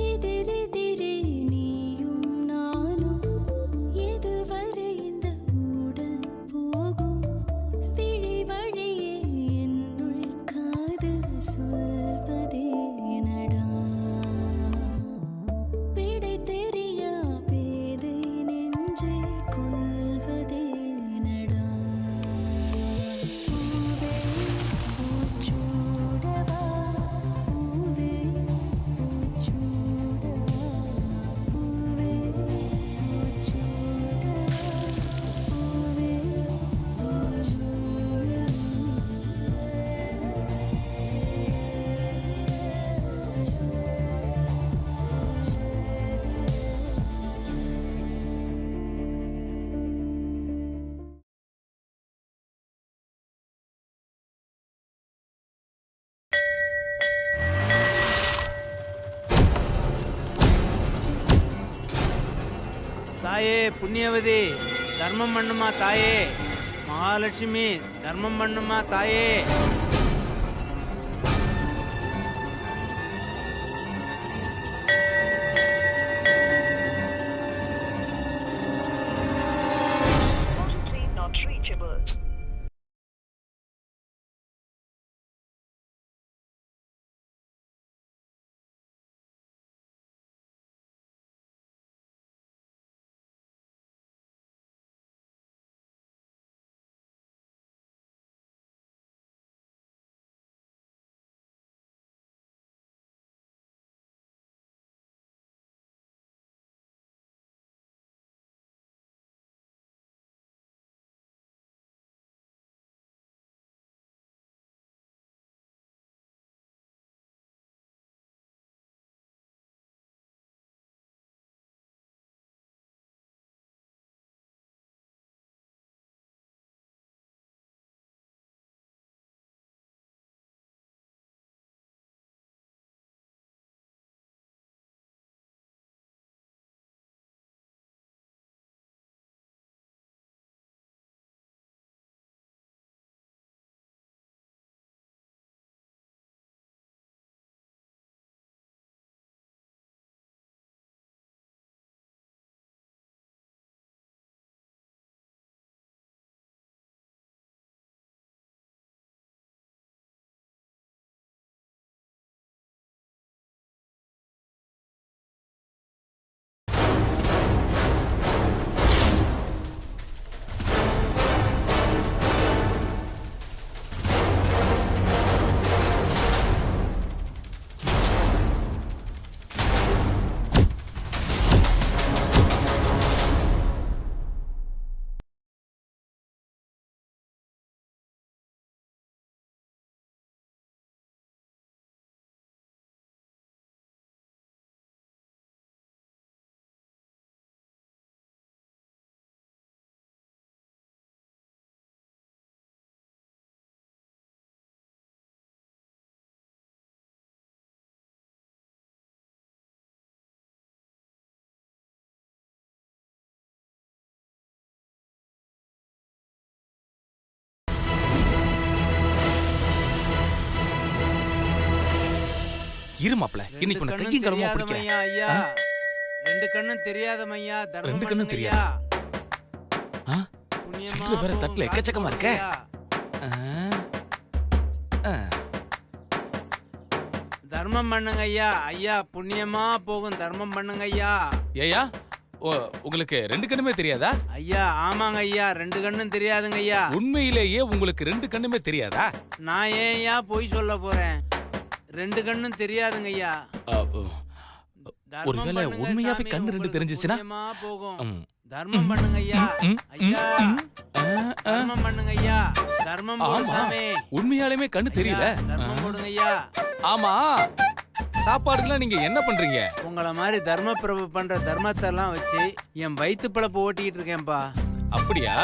எதிரெதிரே நீயும் நானும் எதுவரை இந்த ஊடல் போகும் விழி வழியே என்னுள் காதல் சொல்வதே நடா விடை தெரியா பேதை நெஞ்சை கொள்வதே நடா பூவே பூச்சூடவா பூவே பூச்சூடவா பூவே பூச்சூடவா பூவே தாயே புண்ணியவதி தர்மம் பண்ணுமா தாயே, மகாலட்சுமி தர்மம் பண்ணுமா தாயே. இரு மாப்ள, இன்னைக்கு உன்னை கையும் களமா பிடிக்கிறேன். ஐயா ரெண்டு கண்ணும் தெரியாத மையா, ரெண்டு கண்ணும் தெரியாதா? சில்லு வேற தட்டுல எக்கச்சக்கமா இருக்க. தர்மம் பண்ணுங்க ஐயா. ஐயா புண்ணியமா போகும், தர்மம் பண்ணுங்க ஐயா. ஏயா உங்களுக்கு ரெண்டு கண்ணுமே தெரியாதா? ஐயா ஆமாங்க ஐயா, ரெண்டு கண்ணும் தெரியாதுங்க ஐயா. உண்மையிலேயே உங்களுக்கு ரெண்டு கண்ணுமே தெரியாதா? நான் ஏன்யா பொய் சொல்ல போறேன், ரெண்டு கண்ணும் தெரியாதுங்க ஐயா. ஒருவேளை உண்மையாவே கண்ணு ரெண்டு தெரிஞ்சிச்சுன்னா போகும். தர்மம் பண்ணுங்க ஐயா. ஐயா தர்மம் பண்ணுங்க ஐயா. தர்மம் போடுங்க. உண்மையாலுமே கண்ணு தெரியல. தர்மம் போடுங்க ஐயா. ஆமா, சாப்பாடுக்குலாம் நீங்க என்ன பண்றீங்க? உங்களை மாதிரி தர்ம பிரபு பண்ற தர்மத்தை எல்லாம் வச்சு என் வயிற்று பிழப்பு ஓட்டிக்கிட்டு இருக்கேன்பா. அப்படியா?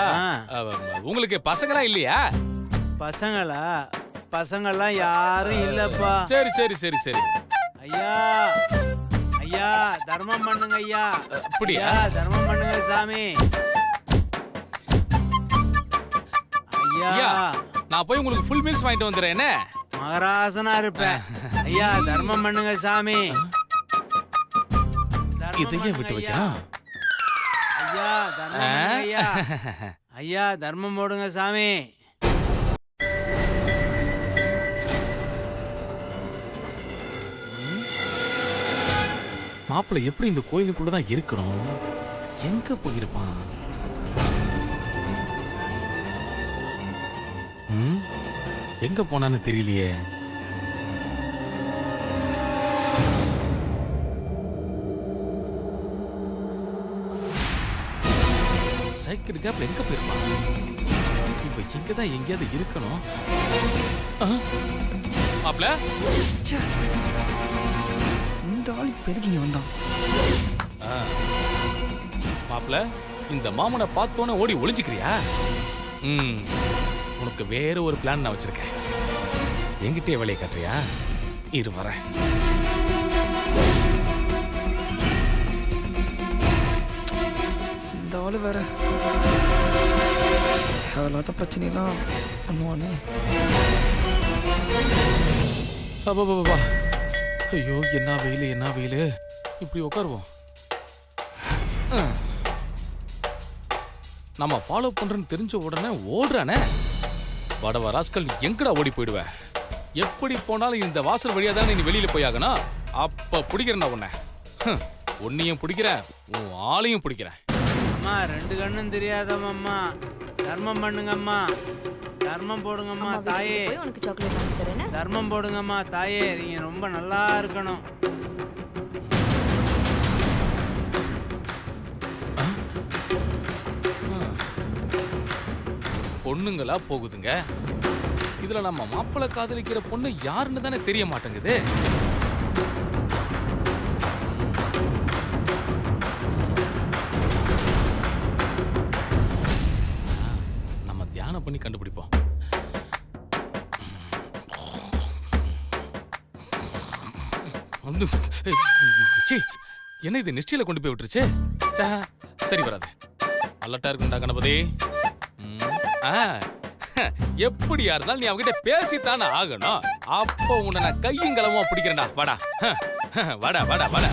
உங்களுக்கு பசங்களா இல்லையா? பசங்களா? பசங்கள்லாம் யாரும் இல்லப்பா. சரி சரி சரி சரி. ஐயா ஐயா தர்மம் பண்ணுங்க ஐயா. அப்படியா? தர்மம் பண்ணுங்க சாமி. ஐயா நான் போய் உங்களுக்கு ஃபுல் மீல்ஸ் வாங்கிட்டு வந்துறேன். என்ன மகராசனா இருப்பேன். ஐயா தர்மம் பண்ணுங்க சாமி. இதையே விட்டு வைக்கிறான். ஐயா தர்மம் பண்ணுங்க ஐயா. ஐயா தர்மம் போடுங்க சாமி. மாப்பிள்ளை எப்படி இந்த கோயிலுக்குள்ளதான் இருக்கணும்? எங்க போயிருப்பான்? எங்க போனான்னு தெரியலையே. சைக்கிள் கேப்ல எங்க போயிருப்பான்? இப்ப இங்கதான் எங்கேயாவது இருக்கணும். மாப்பிள்ள, இந்த ஆள் இப்ப எதுக்கு இங்க வந்தான்? மாப்பிள்ள, இந்த மாமனை பார்த்தோன்னே ஓடி ஒளிஞ்சுக்கிறியா? உனக்கு வேற ஒரு பிளான் நான் வச்சிருக்கேன். என்கிட்டயே வேலையை காட்டுறியா? இரு வரேன். இந்த ஆளு வேற தேவையில்லாத பிரச்சனைலாம் பண்ணுவானே. அப்பா, ஐயோ என்ன வெயில், என்ன வெயில். இப்படி உட்காருவோம். நம்ம ஃபாலோ பண்றேன்னு தெரிஞ்ச உடனே ஓடுறானே. வடவ ராஸ்கல், எங்கடா ஓடி போயிடுவ? எப்படி போனாலும் இந்த வாசல் வழியா தானே நீ வெளியில போயாகணும். அப்ப பிடிக்கிறேன்டா உன்னை. உன்னையும் பிடிக்கிறேன், உன் ஆளையும் பிடிக்கிறேன். அம்மா ரெண்டு கண்ணும் தெரியாதம்மா. தர்மம் பண்ணுங்கம்மா. தர்மம் போடுங்கம்மா தாயே. உனக்கு சாக்லேட் வாங்கி தரேன். தர்மம் போடுங்கம்மா தாயே. நீங்க ரொம்ப நல்லா இருக்கணும். பொண்ணுங்களா போகுதுங்க. இதுல நம்ம மாப்பிள்ளை காதலிக்கிற பொண்ணு யாருன்னு தானே தெரிய மாட்டேங்குது. நம்ம தியானம் பண்ணி கண்டுபிடிப்போம். என்ன இது நெஷ்டியில கொண்டு போய் விட்டுருச்சு? சரி வராது. அலர்ட்டா இருக்குண்டா கணபதி. எப்படியா இருந்தாலும் நீ அவகிட்ட பேசித்தானே ஆகணும். அப்போ உன்னை நான் கையும் களமா பிடிக்கிறேன்டா. வாடா வாடா வாடா வாடா.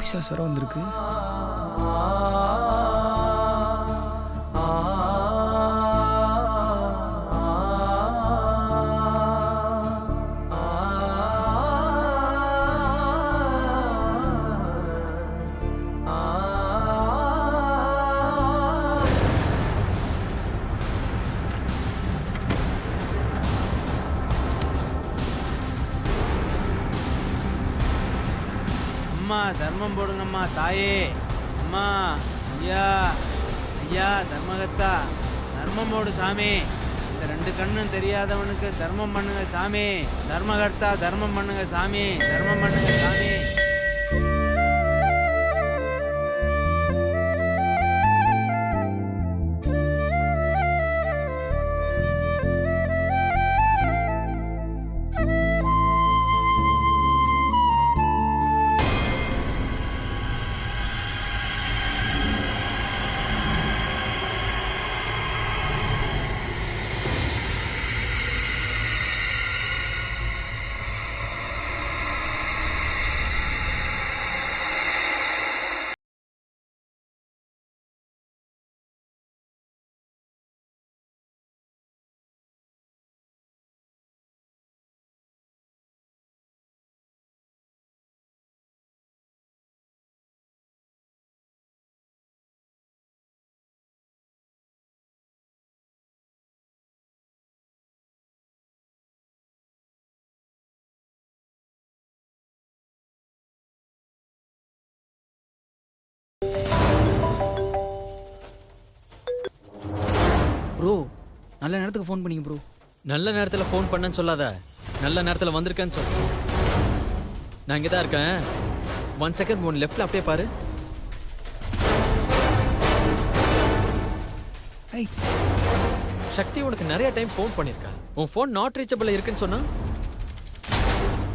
பிசாசரம் வந்திருக்கு. அம்மா தர்மம் போடுங்கம்மா தாயே. அம்மா ஐயா ஐயா தர்மகத்தா தர்மம் போடு சாமி. இந்த ரெண்டு கண்ணும் தெரியாதவனுக்கு தர்மம் பண்ணுங்க சாமி. தர்மகர்த்தா தர்மம் பண்ணுங்க சாமி. தர்மம் பண்ணுங்க சாமி. ப்ரோ நல்ல நேரத்துக்கு ஃபோன் பண்ணிங்க ப்ரோ. நல்ல நேரத்துல ஃபோன் பண்ணேன்னு சொல்லாத, நல்ல நேரத்துல வந்திருக்கேன்னு சொல்லு. நான் இங்கே தான் இருக்கேன். 1 செகண்ட் உன் லெஃப்ட்ல அப்படியே பாரு. ஐய் சக்தி உனக்கு நிறைய டைம் ஃபோன் பண்ணிருக்கா. உன் ஃபோன் நாட் ரீச்சபிள் இருக்குன்னு சொன்னா,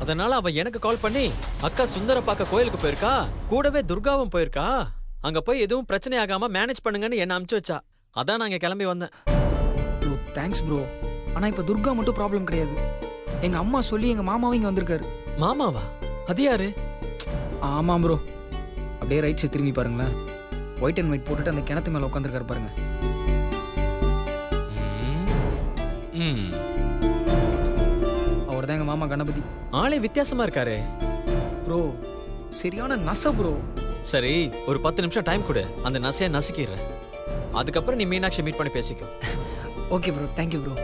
அதனால அவ எனக்கு கால் பண்ணி அக்கா சுந்தர பார்க்க கோயிலுக்கு போயிருக்கா, கூடவே துர்காவும் போயிருக்கா, அங்க போய் எதுவும் பிரச்சனை ஆகாம மேனேஜ் பண்ணுங்கன்னு என்ன அனுப்பிச்சு வச்சா. அதான் நான் இங்க கிளம்பி வந்தேன். Bro thanks bro. ஆனால் இப்போ துர்கா மட்டும் ப்ராப்ளம் கிடையாது. எங்கள் அம்மா சொல்லி எங்கள் மாமாவும் இங்கே வந்திருக்காரு. மாமாவா? அது யாரு? ஆமாம் ப்ரோ. அப்படியே ரைட் சைடு திரும்பி பாருங்களேன். ஒயிட் அண்ட் ஒயிட் போட்டுட்டு அந்த கிணத்து மேலே உட்காந்துருக்காரு பாருங்க. ம். அவர் தான் எங்கள் மாமா கணபதி. ஆளே வித்தியாசமா இருக்காரு. ப்ரோ சரியான நச ப்ரோ. சரி, ஒரு 10 நிமிஷம் டைம் கொடு, அந்த நசையை நசுக்கிடுறேன். அதுக்கப்புறம் நீ மீனாட்சி மீட் பண்ணி பேசிக்கோ. Okay bro, thank you bro.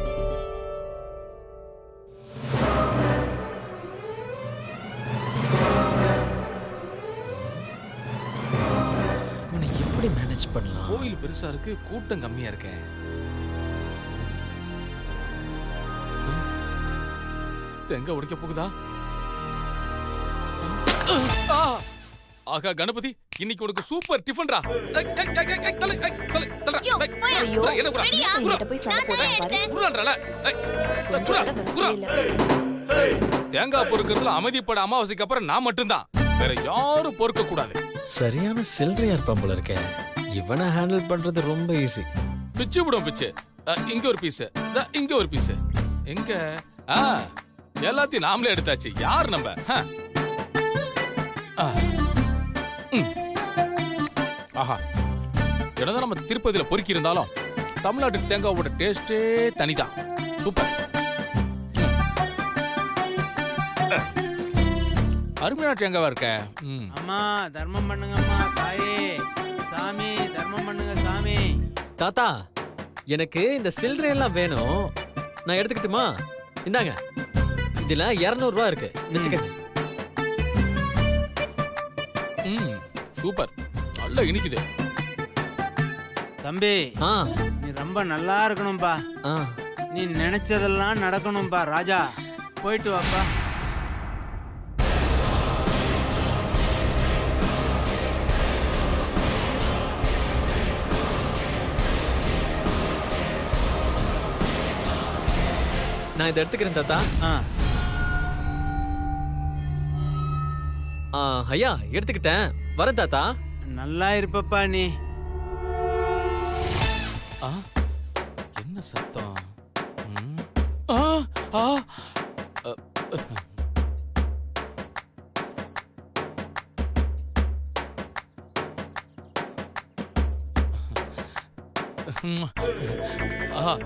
உன்னை எப்படி மேனேஜ் பண்ணலாம்? கோயில் பெருசா இருக்கு, கூட்டம் கம்மியா இருக்கே. தேங்காய் உடைக்க போகுதா? ஆகா கணபதி, இன்னைக்கு உனக்கு சூப்பர் டிஃபன்டா. தேங்காய் பொறுக்கிறதுல அமைதிப்பட அமாவாசைக்கு அப்புறம் நான் மட்டும்தான், வேற யாரும் பொறுக்க கூடாது. சரியான சில்லறையா இருப்பான் போல இருக்கே. இவனை ஹேண்டில் பண்றது ரொம்ப ஈஸி. பிச்சு விடும் பிச்சு. இங்க ஒரு பீஸ், இங்க ஒரு பீஸ். எங்க எல்லாத்தையும் நாமளே எடுத்தாச்சு. யார் நம்ம? ஆஹா, என்னதான் நம்ம திருப்பதியில பொறுக்கி இருந்தாலும் தமிழ்நாட்டுக்கு தேங்காவோட டேஸ்டே தனிதான். சூப்பர். அருமையான தேங்காவா இருக்க. அம்மா தர்மம் பண்ணுங்கம்மா தாயே. சாமி தர்மம் பண்ணுங்க சாமி. தாத்தா, எனக்கு இந்த சில்லறை எல்லாம் வேணும், நான் எடுத்துக்கிட்டுமா? இந்தாங்க, இதுல 200 ரூபா இருக்கு, வச்சுக்கங்க. சூப்பர், நல்லா இனிக்குது. தம்பி ஆ நீ ரொம்ப நல்லா இருக்கணும்பா. ஆ நீ நினைச்சதெல்லாம் நடக்கணும்பா ராஜா. போயிட்டு வாப்பா. நான் இதை எடுத்துக்கிறேன் தாத்தா. ஐயா எடுத்துக்கிட்டேன், வரேன் தாத்தா. நல்லா இருப்பப்பா நீ. என்ன சத்தம்?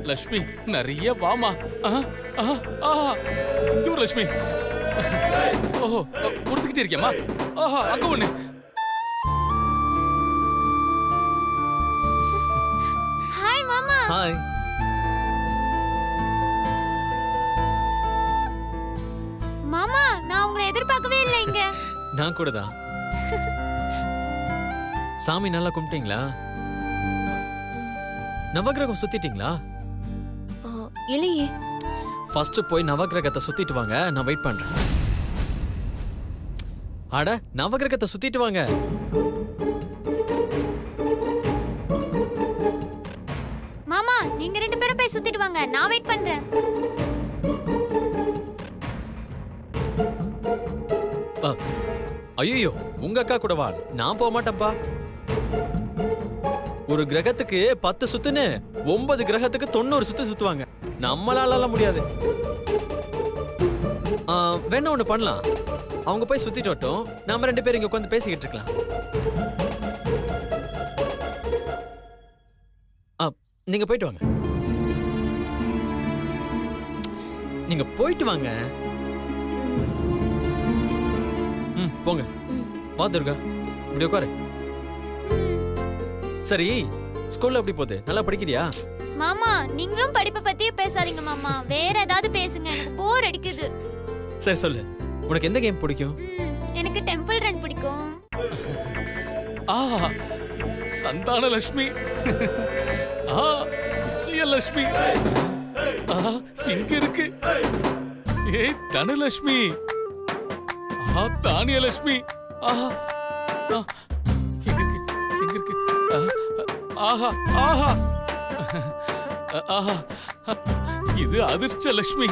லட்சுமி நிறைய வாமா. லட்சுமி ஓஹோ, கொடுத்துக்கிட்டே இருக்கேம்மா. ஆஹா, அங்க ஒண்ணு. ஹாய் மாமா. ஹாய். மாமா, நான் உங்களை எதிர்பார்க்கவே இல்லை இங்க. நான் கூட தான். சாமி நல்லா கும்பிட்டீங்களா? நவகிரகம் சுத்திட்டீங்களா? இல்லையே. ஃபர்ஸ்ட் போய் நவகிரகத்தை சுத்திட்டு வாங்க, நான் வெயிட் பண்றேன். அட, நவகிரகத்தை சுத்திட்டு வாங்க. மாமா, நீங்க 2 பேரும் போய் சுத்திட்டு வாங்க, நான் வெயிட் பண்றேன். ஐயோ, உங்க அக்கா கூட வா, நான் போக மாட்டேன்ப்பா. ஒரு கிரகத்துக்கு 10 சுத்துன்னு 9 கிரகத்துக்கு 90 சுத்து சுத்துவாங்க. நம்மளால முடியாது. வேணா ஒண்ணு பண்ணலாம், அவங்க போய் சுத்திட்டு வரட்டும், நாம 2 பேரும் இங்க உட்காந்து பேசிக்கிட்டு இருக்கலாம். நீங்க போயிட்டு வாங்க. நீங்க போயிட்டு வாங்க. போங்க. வா துர்கா, இப்படி உட்காரு. சரி, ஸ்கூல்ல எப்படி போகுது? நல்லா படிக்கிறியா? மாமா, நீங்களும் படிப்பை பத்தியே பேசாதீங்க மாமா, வேற ஏதாவது பேசுங்க, எனக்கு போர் அடிக்குது. சரி சொல்லு, உனக்கு எந்த கேம் பிடிக்கும்? எனக்கு டெம்பிள் ரன் பிடிக்கும். சந்தான லட்சுமி. விஜயலட்சுமி. ஆஹா, இங்க இருக்கு. ஏய் தனலட்சுமி, தானியலட்சுமி, ஆஹா, இங்க இருக்கு, இங்க இருக்கு. ஆஹா, ஆஹா, ஆஹா, இது அதிர்ஷ்டலட்சுமி,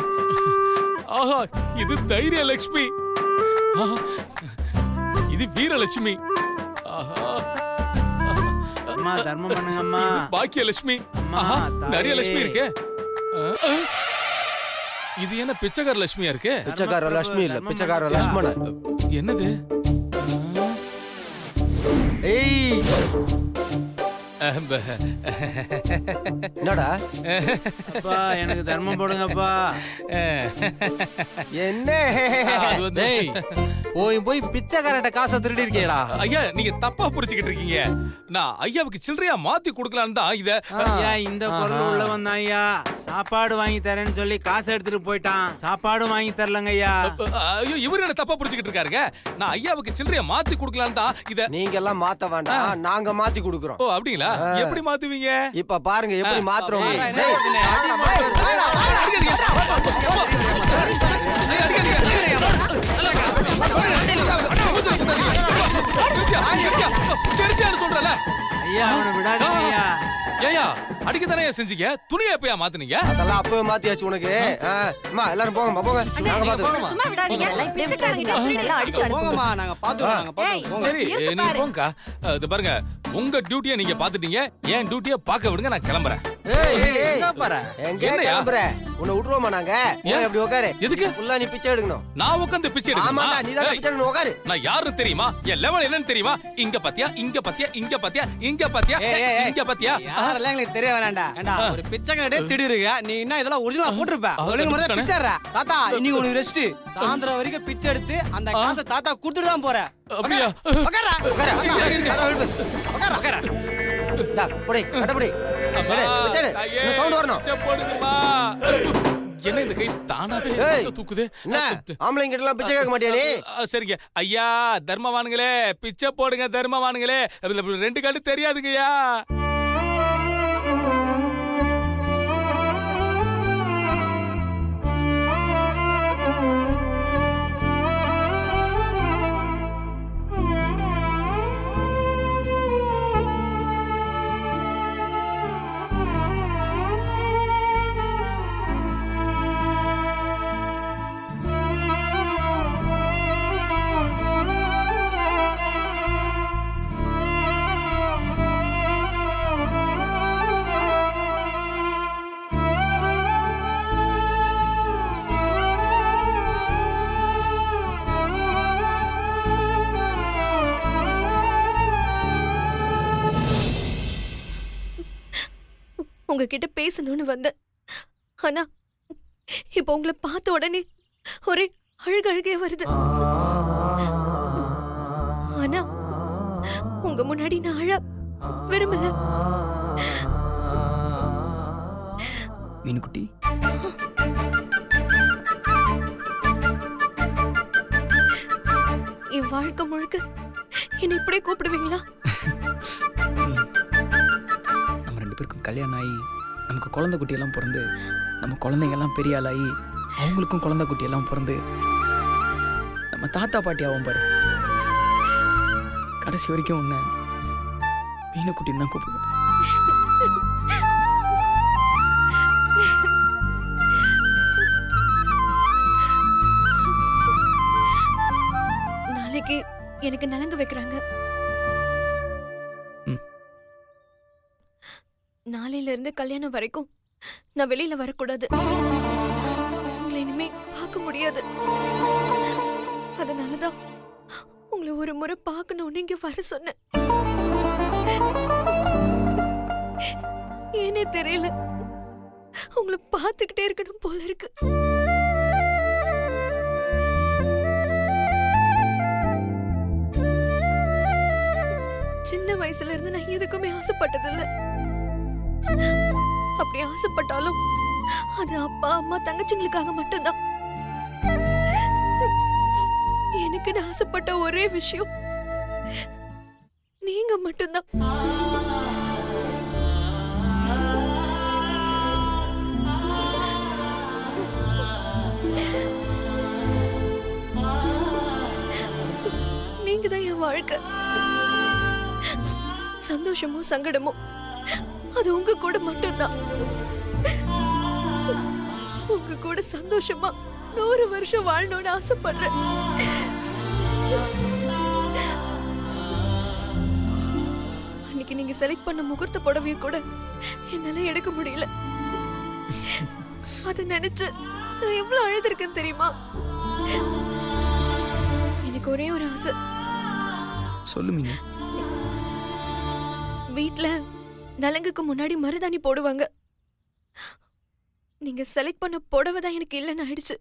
ஆஹா, இது தைரியலட்சுமி, ஆஹா, இது வீரலட்சுமி, ஆஹா, அம்மா தர்மம் பண்ணுங்கம்மா. பாக்கியலட்சுமி, அம்மா, ஆஹா, தாயே. நிறைய லட்சுமி இருக்கே. இது என்ன பிச்சைக்கார லட்சுமியா இருக்கு? பிச்சைக்கார லட்சுமி இல்ல, பிச்சைக்கார லட்சுமண. என்னது? ஏய் என்னடா அப்பா எனக்கு தர்மம் போடுங்கப்பா. என்ன அது வந்து- டேய் போய் பிச்சைக்காரட்ட காசை திருடி இருக்கீடா. ஐயா நீங்க தப்பா புரிஞ்சுக்கிட்டு இருக்கீங்க. நான் ஐயாவுக்கு சில்லறையா மாத்தி கொடுக்கலான்னு தான் இத. ஐயா இந்த பொருள் உள்ளவன் தான் ஐயா. சாப்பாடு வாங்கி தரேன்னு சொல்லி காசு எடுத்துட்டு போயிட்டான். சாப்பாடும் வாங்கி தரலங்க ஐயா. ஐயோ இவரு என்ன தப்பா புரிஞ்சுக்கிட்டு இருக்காருங்க. நான் ஐயாவுக்கு சில்லறையா மாத்தி கொடுக்கலான்னு தான் இத. நீங்க எல்லாம் மாத்த வேண்டாம், நாங்க மாத்தி கொடுக்குறோம். ஓ அப்படிங்களா? எப்படி மாத்துவீங்க? இப்ப பாருங்க எப்படி மாத்துறோம். வாடா, என்ன டேய், இருக்குன்னு? அடிக்காதீங்க. ஐயா, அடிக்காதீங்க. சொல்றல ஐயா அவனை விடாதீங்க ஐயா. ஏயா அடிக்கத்தானே செஞ்சீங்க, துணியை எப்பயா மாத்துனீங்க? அதெல்லாம் அப்பவே மாத்தியாச்சு உனக்கு. அம்மா எல்லாரும் போங்க போங்க, நாங்க பாத்துக்கிறோம். சும்மா விடாதீங்க. பிச்சைக்காரங்க எல்லாம் அடிச்சு அனுப்புங்க. நாங்க பாத்துறோம். சரி நீங்க போங்கக்கா. இது பாருங்க, உங்க டியூட்டியை நீங்க பாத்துட்டீங்க, என் டியூட்டியை பார்க்க விடுங்க, நான் கிளம்புறேன். எங்க என்னய்யா? கிளம்புற? உன்னை விட்டுருவோமா நாங்க? ஏன்? அப்படி உட்காரு. எதுக்கு? ஃபுல்லா நீ பிச்சை எடுக்கணும். நான் உட்காந்து பிச்சை எடுக்கணுமா? ஆமாடா, நீ தான் ஏய், பிச்சை எடுக்கணும். உட்காரு. நான் யாருன்னு தெரியுமா? என் லெவல் என்னன்னு தெரியுமா? இங்க பாத்தியா, இங்க பாத்தியா, இங்க பாத்தியா, இங்க பாத்தியா, இங்க பாத்தியா? யாரெல்லாம் எங்களுக்கு தெரிய வேணாண்டா. ஏண்டா ஒரு பிச்சைக்காரடே திடீருங்க. நீ என்ன இதெல்லாம் ஒரிஜினலா போட்டுருப்ப. ஒழுங்கு முறையா பிச்சை பிச்சைறா. தாத்தா இன்னைக்கு உனக்கு ரெஸ்ட். சாயந்தரம் வரைக்கும் பிச்சை எடுத்து அந்த காசை தாத்தா கொடுத்துட்டு தான் போற. அப்படியா? உட்கார்றா. உட்காரு. இருங்க. அதான் விழுப்பு. உட்கார்றா. இந்தா, புடி, கட்ட புடி. அம்மா, எடு, பிச்சை எடு. தாயே, இன்னும் sound வரணும். பிச்சை போடுங்கம்மா. என்ன இந்த கை தானாவே ஏய், ரத்தத்தை தூக்குது? என்ன ஆம்பளைங்க கிட்ட எல்லாம் பிச்சை கேட்க மாட்டியா நீ? சரிங்க ஐயா, தர்மவானுங்களே, பிச்சை போடுங்க தர்மவானுங்களே. அதுல ரெண்டு கண்ணு தெரியாதுங்கய்யா. உங்ககிட்ட பேசணும்னு வந்தேன். ஆனா இப்ப உங்களை பார்த்த உடனே ஒரே அழுகே வருது. ஆனா உங்க முன்னாடி நான் அழ விரும்பல. மீனுக்குட்டி, என் வாழ்க்கை முழுக்க என்னை இப்படியே கூப்பிடுவீங்களா? நம்ம ரெண்டு பேருக்கும் கல்யாணம் ஆகி நமக்கு குழந்தை குட்டியெல்லாம் பிறந்து நம்ம குழந்தைங்கெல்லாம் பெரிய ஆளாகி அவங்களுக்கும் குழந்தை குட்டியெல்லாம் பிறந்து நம்ம தாத்தா பாட்டி ஆகும் பாரு. கடைசி வரைக்கும் உன்னை மீனுக்குட்டின்னு தான் கூப்பிடுவேன். நாளைக்கு எனக்கு நலங்கு வைக்கிறாங்க. நாளையில இருந்து கல்யாணம் வரைக்கும் நான் வெளியில வரக்கூடாது. உங்களை இனிமே பார்க்க முடியாது. அதனாலதான் உங்களை ஒரு முறை பார்க்கணும்னு இங்க வர சொன்னேன். ஏனே தெரியல, உங்களை பார்த்துக்கிட்டே இருக்கணும் போல இருக்கு. சின்ன வயசுல இருந்து நான் எதுக்குமே ஆசைப்பட்டதில்ல. அப்படி ஆசைப்பட்டாலும் அது அப்பா அம்மா தங்கச்சிங்களுக்காக மட்டும்தான். எனக்கு நான் ஆசைப்பட்ட ஒரே விஷயம் நீங்க மட்டும்தான். வாழ்க்கை. சந்தோஷமோ சங்கடமோ அது உங்க கூட மட்டும்தான். உங்க கூட சந்தோஷமா 100 வருஷம் வாழணும்னு ஆசைப்படுறேன். அன்னைக்கு நீங்க செலக்ட் பண்ண முகூர்த்த புடவைய கூட என்னால எடுக்க முடியல. அத நினைச்சு நான் எவ்வளவு அழுதுருக்கேன் தெரியுமா? எனக்கு ஒரே ஒரு ஆசை. சொல்லு மீனா. வீட்ல நலங்குக்கு முன்னாடி மருதாணி போடுவாங்க. நீங்க செலக்ட் பண்ண புடவை தான் எனக்கு இல்லைன்னு ஆயிடுச்சு.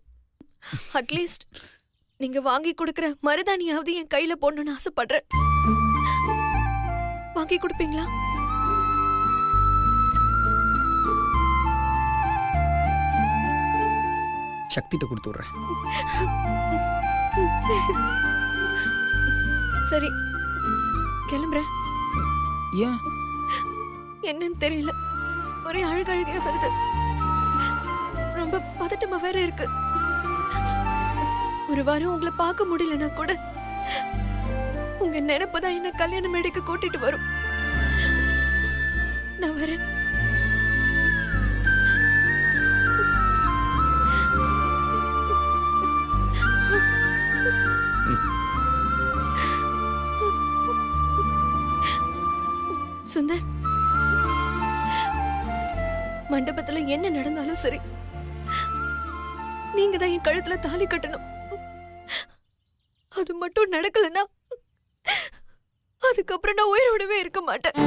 அட்லீஸ்ட் நீங்க வாங்கி கொடுக்கிற மருதாணியாவது என் கையில போடணும்னு ஆசைப்படுறேன். வாங்கி கொடுப்பீங்களா? சக்திட்ட கொடுத்து விடுறேன். சரி, கிளம்புறேன். ஏன்? என்னன்னு தெரியல, ஒரே அழுகழுகையா வருது. ரொம்ப பதட்டமா வேற இருக்கு. ஒரு வாரம் உங்களை பார்க்க முடியலன்னா கூட உங்க நினைப்பு தான் என்ன கல்யாண மேடைக்கு கூட்டிட்டு வரும். நான் வரேன். சுந்தர், மண்டபத்துல என்ன நடந்தாலும் சரி, நீங்க தான் என் கழுத்துல தாலி கட்டணும். அது மட்டும் நடக்கலன்னா அதுக்கப்புறம் நான் உயிரோடவே இருக்க மாட்டேன்.